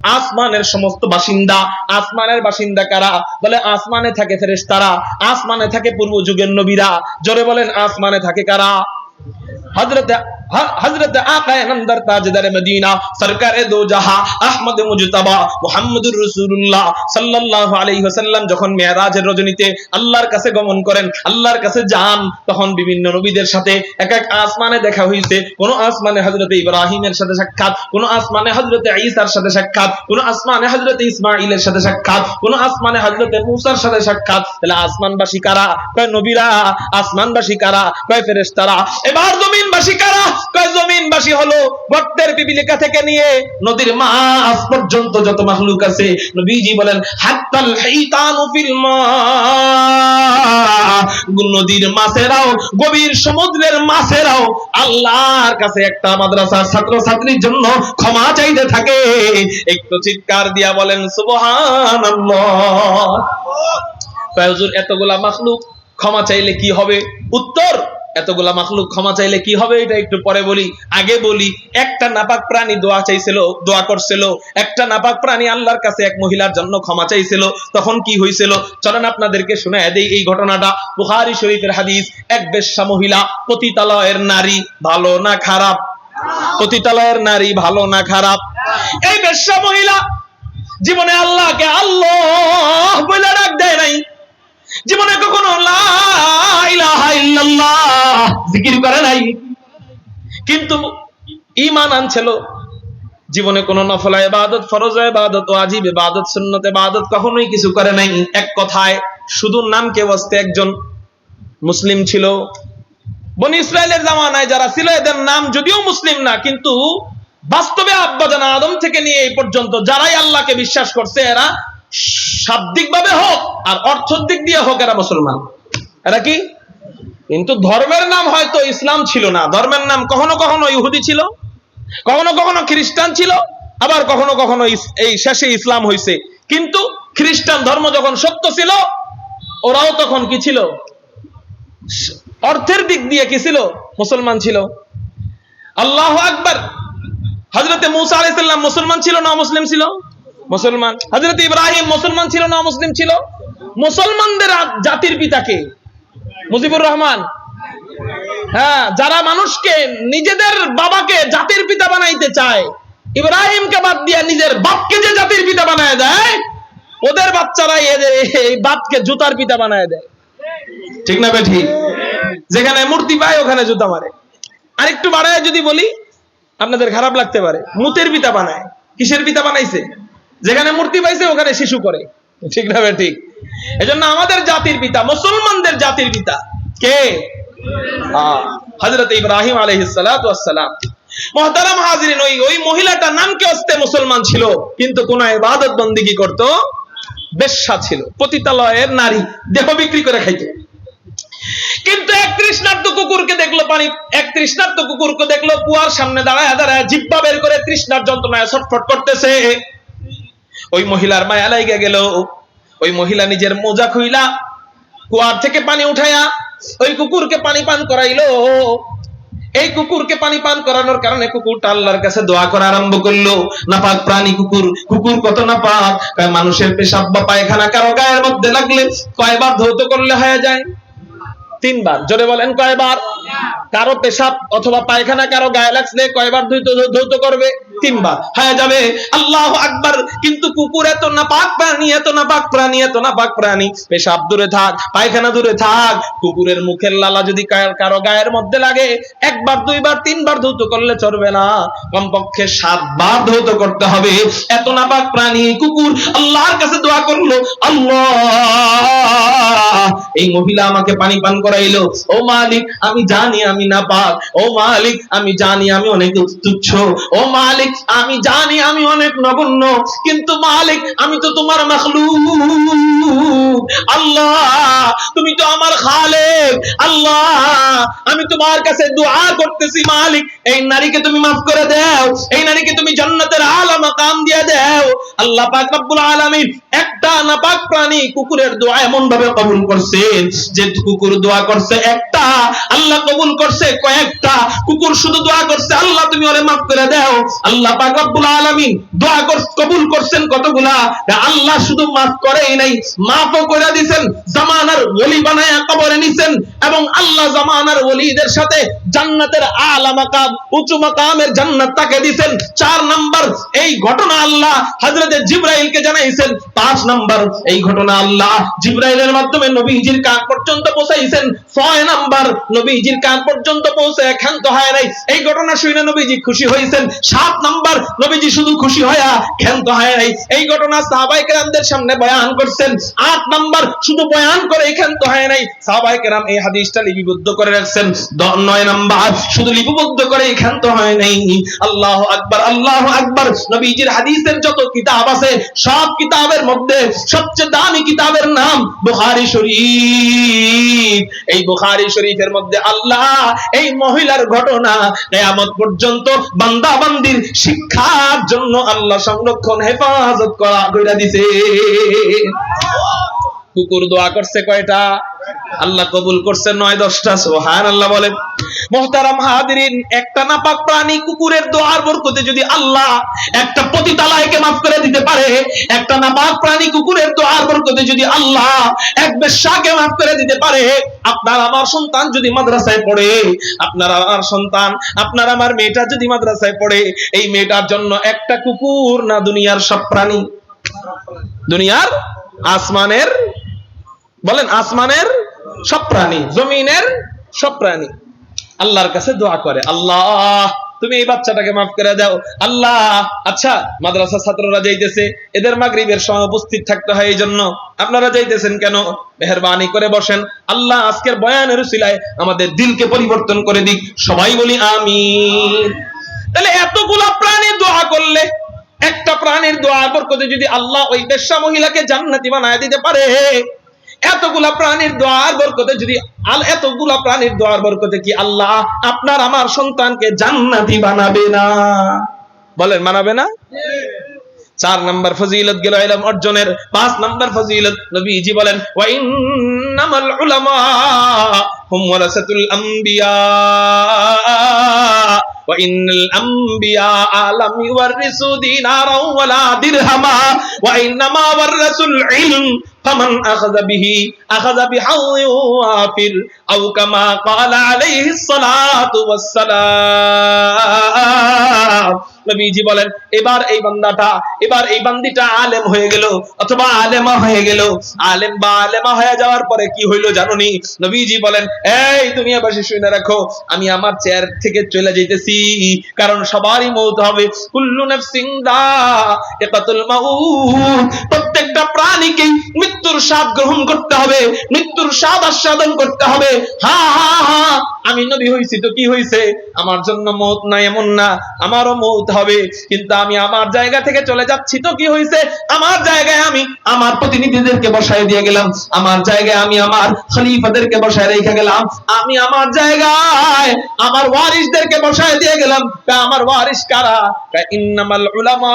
আসমানের সমস্ত বাসিন্দা। আসমানের বাসিন্দা কারা? বলে আসমানে থাকে ফেরেশতারা, আসমানে থাকে পূর্ব যুগের নবীরা। জোরে বলেন আসমানে থাকে কারা? हजरत आका नंदर ताजदार मदीना सरकार दो जहां अहमद मुजतबा मुहम्मदुर রাসূলুল্লাহ সাল্লাল্লাহু আলাইহি ওয়াসাল্লাম যখন মেরাজের রজনীতে আল্লাহর কাছে গমন করেন, আল্লাহর কাছে যান, তখন বিভিন্ন নবীদের সাথে এক এক আসমানে দেখা হইছে। কোন আসমানে হযরত ইব্রাহিমের সাথে সাক্ষাৎ, কোন আসমানে হযরত ঈসার সাথে সাক্ষাৎ, কোন আসমানে হযরত ইসমাঈলের সাথে সাক্ষাৎ, কোন আসমানে হযরত মূসার সাথে সাক্ষাৎ। তাহলে আসমানবাসী কারা? কয় নবীরা। আসমানবাসী কারা? কয় ফেরেশতারা। এবার জমিনবাসী কারা? কয় জমিনবাসী হলো গর্তের পিপিলিকা থেকে নিয়ে নদীর মাছ পর্যন্ত যত মাখলুক আছে। নবীজি বলেন হাত্তাল হাইতানু ফিল মা, নদীর মাছেরাও, গভীর সমুদ্রের মাছেরাও আল্লাহর কাছে একটা মাদ্রাসার ছাত্র ছাত্রীর জন্য ক্ষমা চাইতে থাকে। একটু চিৎকার দিয়া বলেন সুবহানাল্লাহ। হুজুর এতগুলা মাখলুক ক্ষমা চাইলে কি হবে? উত্তর, এতগুলা মাখলুক ক্ষমা চাইলে কি হবে এটা একটু পরে বলি। আগে বলি, একটা নাপাক প্রাণী দোয়া চাইছিল, দোয়া করছিল। একটা নাপাক প্রাণী আল্লাহর কাছে এক মহিলার জন্য ক্ষমা চাইছিল। তখন কি হয়েছিল চলেন আপনাদেরকে শোনায় দেই এই ঘটনাটা। বুখারী শরীফের হাদিস। এক বেশ্যা মহিলা, পতিতালয়ের নারী, ভালো না খারাপ? পতিতালয়ের নারী ভালো না খারাপ? এই বেশ্যা মহিলা জীবনে আল্লাহকে আল্লাহ বলে ডাক দেয় নাই, জীবনে কখনো লা ইলাহা ইল্লাল্লাহ জিকির করে নাই, কিন্তু ঈমান আনছিল। জীবনে কোনো নফল ইবাদত, ফরজ ইবাদত, ওয়াজিব ইবাদত, সুন্নাত ইবাদত কখনোই কিছু করে নাই। এক কথায় শুধু নামকে ওয়াস্তে একজন মুসলিম ছিল। বনি ইসরাইলের জামানায় যারা ছিল এদের নাম যদিও মুসলিম না, কিন্তু বাস্তবে আব্বাজান আদম থেকে নিয়ে এই পর্যন্ত যারাই আল্লাহকে বিশ্বাস করছে এরা শাব্দিকভাবে হোক আর অর্থের দিক দিয়ে হোক এরা মুসলমান। এরা কি? কিন্তু ধর্মের নাম হয়তো ইসলাম ছিল না। ধর্মের নাম কখনো কখনো ইহুদি ছিল, কখনো কখনো খ্রিস্টান ছিল, আবার কখনো কখনো এই শেষে ইসলাম হইছে। কিন্তু খ্রিস্টান ধর্ম যখন সত্য ছিল, ওরাও তখন কি ছিল? অর্থের দিক দিয়ে কি ছিল? মুসলমান ছিল। আল্লাহু আকবার। হযরত মূসা আলাইহিস সালাম মুসলমান ছিল না মুসলিম ছিল? মুসলমান। হযরত ইব্রাহিম মুসলমান ছিল না মুসলিম ছিল? মুসলমানদের জাতির পিতা কে? মুজিবুর রহমান। হ্যাঁ, যারা মানুষকে নিজেদের বাবাকে জাতির পিতা বানাইতে চায়, ইব্রাহিমকে বাদ দিয়ে নিজের বাপকে যে জাতির পিতা বানায় দেয়, ওদের বাচ্চারা এই বাপকে জুতার পিতা বানায় দেয়। ঠিক না বে ঠিক? যেখানে মূর্তি পায় ওখানে জুতা মারে। আরেকটু বাড়ায় যদি বলি আপনাদের খারাপ লাগতে পারে, মুতের পিতা বানায়। কিসের পিতা বানাইছে? যেখানে মূর্তি পাইছে ওখানে শিশু করে। ঠিক না বে ঠিক? এজন্য আমাদের জাতির পিতা, মুসলমানদের জাতির পিতা কে? হযরত ইব্রাহিম আলাইহিস সালাতু ওয়াস সালাম। মুহতারাম হাজিরিন, ওই মহিলাটা নামকে ওস্তে মুসলমান ছিল, কিন্তু কোন ইবাদত বন্দেগী করত? বেশ্যা ছিল, পতিতালয়ের নারী, দেহ বিক্রি করে খাইতো। কিন্তু এক তৃষ্ণার্ত কুকুরকে দেখলো, পানি, এক তৃষ্ণার্ত কুকুরকে দেখলো কুয়ার সামনে দাঁড়ায় দাঁড়ায় জিহ্বা বের করে তৃষ্ণার যন্ত্রণায় ছটফট করতেছে। ওই মহিলার মায়া লাগা গেল। ওই মহিলা নিজের মোজা খুইলা কুয়ার থেকে পানি উঠাইয়া ওই কুকুরকে পানি পান করাইলো। এই কুকুরকে পানি পান করানোর কারণে কুকুরটা আল্লাহর কাছে দোয়া করা আরম্ভ করলো। নাপাক প্রাণী কুকুর, কুকুর কত নাপাক। মানুষের পেশাব বা পায়খানা কারো গায়ের মধ্যে লাগলে কয়বার ধৌত করলে হয়ে যায়? 3 বার। জোরে বলেন কয়বার? কারো পেশাব অথবা পায়খানা কারো গায়ে লাগলে কয়বার ধৌত করবে? 3 বার হয়ে যাবে। আল্লাহু আকবার। কিন্তু কুকুর এত নাপাক প্রাণী, এত নাপাক প্রাণী, এত নাপাক প্রাণী, পেশাব দূরে থাক, পায়খানা দূরে থাক, কুকুরের মুখের লালা যদি কারো গায়ের মধ্যে লাগে 1 বার 2 বার 3 বার ধৌত করলে চলবে না, কমপক্ষে 7 বার ধৌত করতে হবে। এত নাপাক প্রাণী কুকুর আল্লাহর কাছে দোয়া করলো, আল্লাহ এই মহিলা আমাকে পানি পান করাইলো। ও মালিক, আমি জানি আমি নাপাক। ও মালিক, আমি জানি আমি অনেক তুচ্ছ। ও মালিক, আমি জানি আমি অনেক নগণ্য, কিন্তু মালিক আমি তো তোমার মাখলুক। আল্লাহ তুমি তো আমার খালেক। আল্লাহ আমি তোমার কাছে দোয়া করতেছি, মালিক এই নারীকে তুমি মাফ করে দাও, এই নারীকে তুমি জান্নাতের আলা মাকাম দিয়ে দাও। আল্লাহ পাক রব্বুল আলামিন একটা নাপাক প্রাণী কুকুরের দোয়া এমন ভাবে কবুল করছেন যে কুকুর দোয়া করছে একটা, আল্লাহ কবুল করছে কয়েকটা। কুকুর শুধু দোয়া করছে আল্লাহ তুমি ওরে মাফ করে দাও, আল্লাহ আল্লাহ পাক রব্বুল আলামিন দোয়া কবুল করছেন কতগুলা, আল্লাহ শুধু মাফ করেই নাই, মাফও করে দিবেন, জামানার ওলি বানায়া কবরে নিছেন, এবং আল্লাহ জামানার ওলিদের সাথে জান্নাতের আলা মাকাম, উঁচু মাকামের জান্নাত তাকে দিবেন। 4 নাম্বার এই ঘটনা আল্লাহ হযরতে জিবরাইলকে জানাইছেন। 5 নাম্বার এই ঘটনা আল্লাহ জিবরাইলের মাধ্যমে নবীজির কান পর্যন্ত পৌঁছাইছেন। 6 নাম্বার নবীজির কান পর্যন্ত পৌঁছে ক্ষান্ত হয় নাই, এই ঘটনা শুনে নবীজি খুশি হয়েছেন। 7 নাম্বার নবীজি শুধু খুশি হয়া ক্ষান্ত হয় নাই, এই ঘটনা সাহাবায়ে কেরামদের সামনে বয়ান করছেন। 8 নাম্বার শুধু বয়ান করে ক্ষান্ত হয় নাই, সাহাবায়ে কেরাম এই হাদিসটা লিপিবদ্ধ করে রাখছেন। 9 নাম্বার শুধু লিপিবদ্ধ করে ক্ষান্ত হয় নাই, আল্লাহু আকবার, আল্লাহু আকবার, নবীজির হাদিসের যত কিতাব আছে সব কিতাবের মধ্যে সবচেয়ে দামি কিতাবের নাম বুখারী শরীফ। এই বুখারী শরীফের মধ্যে আল্লাহ এই মহিলার ঘটনা কিয়ামত পর্যন্ত বান্দা বান্দির শিক্ষার জন্য আল্লাহ সংরক্ষণ হেফাজত কইরা দিয়েছে। কুকুর দোয়া করছে কয়টা? আল্লাহ কবুল করছে 9-10টা। সুবহানাল্লাহ বলেন। মুহতারাম হাজিরিন, একটা নাপাক প্রাণী কুকুরের দোয়ার বরকতে যদি আল্লাহ একটা পতিতালয়কে maaf করে দিতে পারে, একটা নাপাক প্রাণী কুকুরের দোয়ার বরকতে যদি আল্লাহ এক বেশ্যাকে maaf করে দিতে পারে, আপনার আমার সন্তান যদি মাদ্রাসায় পড়ে, আপনার আমার সন্তান, আপনার আমার মেয়েটা যদি মাদ্রাসায় পড়ে, এই মেয়েটার জন্য একটা কুকুর না দুনিয়ার সব প্রাণী, দুনিয়ার আসমানের, বলেন আসমানের সব প্রাণী, জমিনের সব প্রাণী আল্লাহর কাছে দোয়া করে, আল্লাহ তুমি এই বাচ্চাটাকে maaf করে দাও। আল্লাহ, আচ্ছা মাদ্রাসা ছাত্ররা যাইতেছে, এদের মাগরিবের সময় উপস্থিত থাকতে হয়, এই জন্য আপনারা যাইতেছেন কেন? মেহেরবানি করে বসেন, আল্লাহ আজকের বয়ানের উসিলায় আমাদের দিলকে পরিবর্তন করে দিক। সবাই বলি আমিন। তাহলে এতগুলা প্রাণীর দোয়া করলে, একটা প্রাণীর দোয়ার বরকতে যদি আল্লাহ ওই বেশ্যা মহিলাকে জান্নাতি বানায় দিতে পারে, এতগুলা প্রাণীর দোয়ার বরকতে যদি, এতগুলা প্রাণীর দোয়ার বরকতে কি আল্লাহ আপনার আমার সন্তানকে জান্নাতি বানাবে না? বলেন বানাবে না? 4 নাম্বার ফজিলত গেল ইলম অর্জনের। 5 নাম্বার ফজিলত নবীজি বলেন, ওয়া ইন্নামাল উলামা হুম ওয়ারাসাতুল আমবিয়া ওয়া ইন্নাল আমবিয়া লাম ইওয়ারিসু দিনারাও ওয়ালা দিরহামা ওয়া ইন্নামা ওয়ারাসুল ইলম ফামান আখাযা বিহি আখাযা বিহাউযি ওয়াফির আও কামা ক্বালা আলাইহিস সালাতু ওয়াস সালাম। নবীজি বলেন, এবার এই বান্দাটা, এবার এই বান্দিটা আলেম হয়ে গেল অথবা আলেমা হয়ে গেল। আলেম বা আলেমা হয়ে যাওয়ার পরে কি হইল জানোনি? নবীজি বলেন, এই দুনিয়াবাসী শুনে রাখো, আমি আমার চেয়ার থেকে চলে যাইতেছি, কারণ সবারই মওত হবে। কুল্লু নাফসিন যায়িকাতুল মাউত, প্রত্যেকটা প্রাণীকে মৃত্যুর স্বাদ গ্রহণ করতে হবে, মৃত্যুর স্বাদ আস্বাদন করতে হবে। হ্যাঁ হ্যাঁ হ্যাঁ, আমি নবী হইছি তো কি হইছে, আমার জন্য মওত নাই এমন না, আমারও মওত হবে, কিন্তু আমি আমার জায়গা থেকে চলে যাচ্ছি তো কি হইছে, আমার জায়গায় আমি আমার প্রতিনিধিদেরকে বসায় দিয়ে গেলাম, আমার জায়গায় আমি আমার খলিফাদেরকে বসায় রেখে গেলাম, আমি আমার জায়গায় আমার ওয়ারিসদেরকে বসায় দিয়ে গেলাম। আমার ওয়ারিস কারা? ইন্নামাল উলামা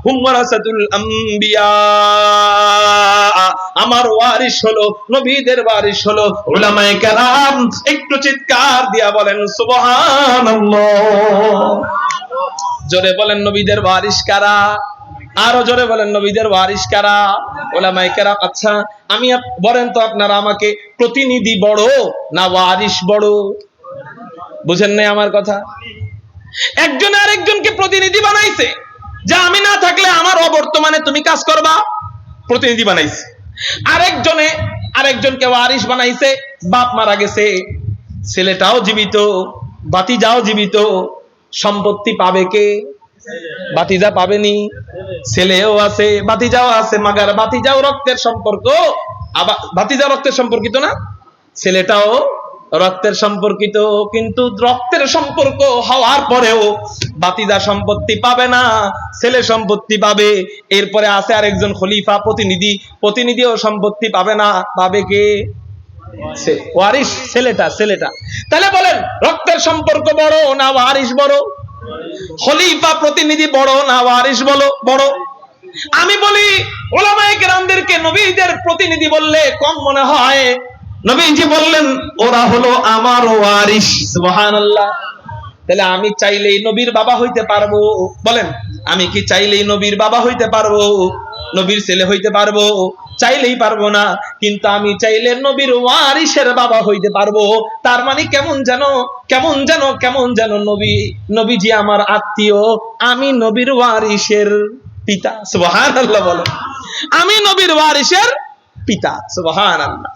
হুম ওয়ারাসাতুল আমবিয়া, আমার ওয়ারিস হলো, নবীদের ওয়ারিস হলো উলামায়ে কেরাম। একটু চিৎকার দিয়া বলেন সুবহানাল্লাহ। জোরে বলেন নবীদের ওয়ারিস কারা? আরো জোরে বলেন নবীদের ওয়ারিস কারা? উলামায়ে কেরাম। আচ্ছা আমি বলেন তো, আপনারা আমাকে প্রতিনিধি বড় না ওয়ারিস বড়? বুঝেন নাই আমার কথা? একজন আরেকজনকে প্রতিনিধি বানাইছে, যে আমি না থাকলে আমার অবর্তমানে তুমি কাজ করবা, প্রতিনিধি বানাইছে। আরেকজনে আরেকজনকে ওয়ারিস বানাইছে, বাপ মারা গেছে, ছেলেটাও জীবিত, ভাতিজাও জীবিত, সম্পত্তি পাবে কে? ভাতিজা পাবেনি, ছেলেও আছে, ভাতিজাও আছে, মাগার ভাতিজাও রক্তের সম্পর্ক, আবার ভাতিজা রক্তের সম্পর্কিত না, ছেলেটাও রক্তের সম্পর্কিত, কিন্তু রক্তের সম্পর্ক হওয়ার পরেও ভাতিজা সম্পত্তি পাবে না, ছেলে সম্পত্তি পাবে। এরপরে আছে আরেকজন খলিফা, প্রতিনিধি, প্রতিনিধিও সম্পত্তি পাবে না, পাবে কে? ওয়ারিস, ছেলেটা। তাহলে বলেন রক্তের সম্পর্ক বড় না ওয়ারিস বড়? খলিফা প্রতিনিধি বড় না ওয়ারিস বড়? আমি বলি উলামায়ে কেরামদেরকে নবীদের প্রতিনিধি বললে কম মনে হয়। নবীজি বললেন ওরা হলো আমার ওয়ারিস। সুবহানাল্লাহ। তাহলে আমি চাইলেই নবীর বাবা হইতে পারবো? বলেন, আমি কি চাইলেই নবীর বাবা হইতে পারবো? নবীর ছেলে হইতে পারবো? চাইলেই পারবো না। কিন্তু আমি চাইলে নবীর ওয়ারিসের বাবা হইতে পারবো। তার মানে কেমন যেন নবীজি আমার আত্মীয়, আমি নবীর ওয়ারিসের পিতা। সুবহানাল্লাহ বলেন, আমি নবীর ওয়ারিসের পিতা। সুবহানাল্লাহ।